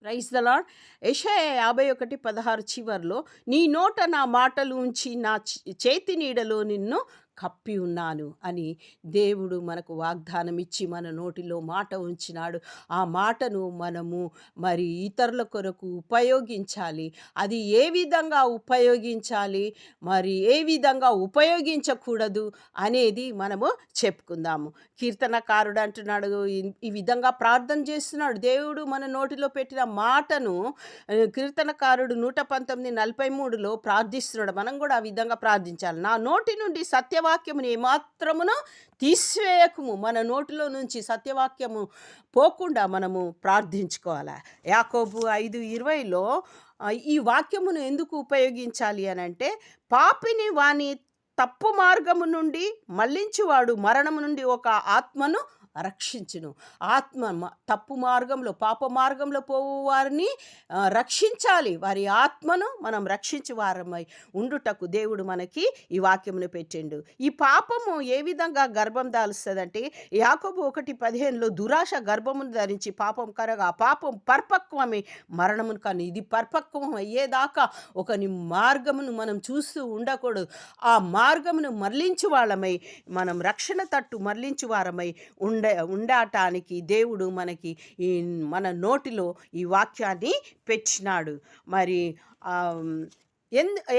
Praise the lord. యెషయా 51:16 చివర్లో, నీ నోట నా మాటలు ఉంచి నా చేతి నీడలో నిన్ను కప్పి ఉన్నాను అని దేవుడు మనకు వాగ్దానం ఇచ్చి మన నోటిలో మాట ఉంచినాడు. ఆ మాటను మనము మరి ఇతరుల కొరకు ఉపయోగించాలి. అది ఏ విధంగా ఉపయోగించాలి, మరి ఏ విధంగా ఉపయోగించకూడదు అనేది మనము చెప్పుకుందాము. కీర్తనకారుడు అంటున్నాడు, ఈ విధంగా ప్రార్థన చేస్తున్నాడు. దేవుడు మన నోటిలో పెట్టిన మాటను కీర్తనకారుడు 119:43లో ప్రార్థిస్తున్నాడు. మనం కూడా ఆ విధంగా ప్రార్థించాలి. నా నోటి నుండి సత్యవాక్యమును ఏమాత్రమును తీసివేయకుము. మన నోటిలో నుంచి సత్యవాక్యము పోకుండా మనము ప్రార్థించుకోవాలి. యాకోబు 5:20లో ఈ వాక్యమును ఎందుకు ఉపయోగించాలి అనంటే, పాపిని వాని తప్పు మార్గము నుండి మళ్ళించువాడు మరణము నుండి ఒక ఆత్మను రక్షించును. తప్పు మార్గంలో, పాప మార్గంలో పోవు వారిని రక్షించాలి. వారి ఆత్మను మనం రక్షించు వారమై ఉండుటకు దేవుడు మనకి ఈ వాక్యమును పెట్టిండు. ఈ పాపము ఏ విధంగా గర్భం దాలుస్తుందంటే, యాకోబు 1:15లో దురాశ గర్భమును ధరించి పాపం కరగా ఆ పాపం పరిపక్వమై మరణమును కానీ, ఇది పరిపక్వం అయ్యేదాకా ఒకని మార్గమును మనం చూస్తూ ఉండకూడదు. ఆ మార్గమును మరలించు వాళ్ళమై, మనం రక్షణ తట్టు మరలించు వారమై ఉండటానికి దేవుడు మనకి మన నోటిలో ఈ వాక్యాన్ని పెట్టినాడు. మరి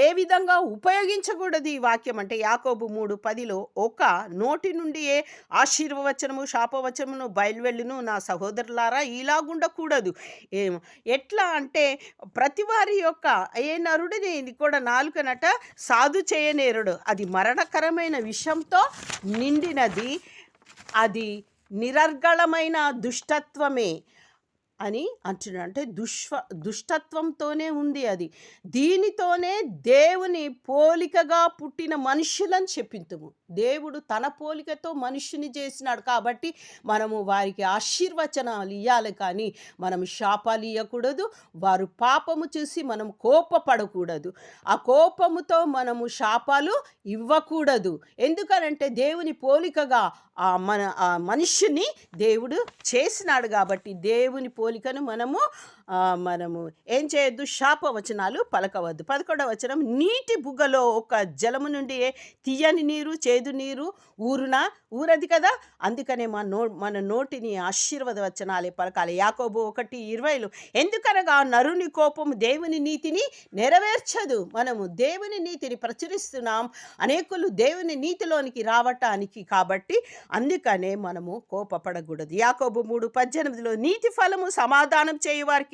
ఏ విధంగా ఉపయోగించకూడదు ఈ వాక్యం అంటే, యాకోబు 3:10లో, ఒక నోటి నుండి ఏ ఆశీర్వచనము శాపవచనమును బయలువెళ్ళును నా సహోదరులారా, ఇలాగుండకూడదు. ఎట్లా అంటే, ప్రతి వారి యొక్క ఏ నరుడిని కూడా నాలుకనట సాధు చేయనేరుడు, అది మరణకరమైన విషంతో నిండినది, అది నిరర్గళమైన దుష్టత్వమే అని అంటున్నాడు. అంటే దుష్టత్వంతోనే ఉంది అది. దీనితోనే దేవుని పోలికగా పుట్టిన మనుషులని చెప్పింతుము. దేవుడు తన పోలికతో మనుషుని చేసినాడు కాబట్టి మనము వారికి ఆశీర్వచనాలు ఇవ్వాలి, కానీ మనం శాపాలు ఇవ్వకూడదు. వారు పాపము చూసి మనం కోపపడకూడదు. ఆ కోపముతో మనము శాపాలు ఇవ్వకూడదు. ఎందుకనంటే దేవుని పోలికగా ఆ మనుష్యుని దేవుడు చేసినాడు కాబట్టి దేవుని పోలికను మనము ఏం చేయొద్దు, శాపవచనాలు పలకవద్దు. 11వ వచనం, నీటి బుగ్గలో ఒక జలము నుండి తీయని నీరు చేదు నీరు ఊరది కదా, అందుకనే మన నోటిని ఆశీర్వాద వచనాలే పలకాలి. యాకోబు 1:20లో, ఎందుకనగా నరుని కోపము దేవుని నీతిని నెరవేర్చదు. మనము దేవుని నీతిని ప్రచురిస్తున్నాం, అనేకులు దేవుని నీతిలోనికి రావటానికి, కాబట్టి అందుకనే మనము కోపపడకూడదు. యాకోబు 3:18లో, నీతి ఫలము సమాధానం చేయు వారికి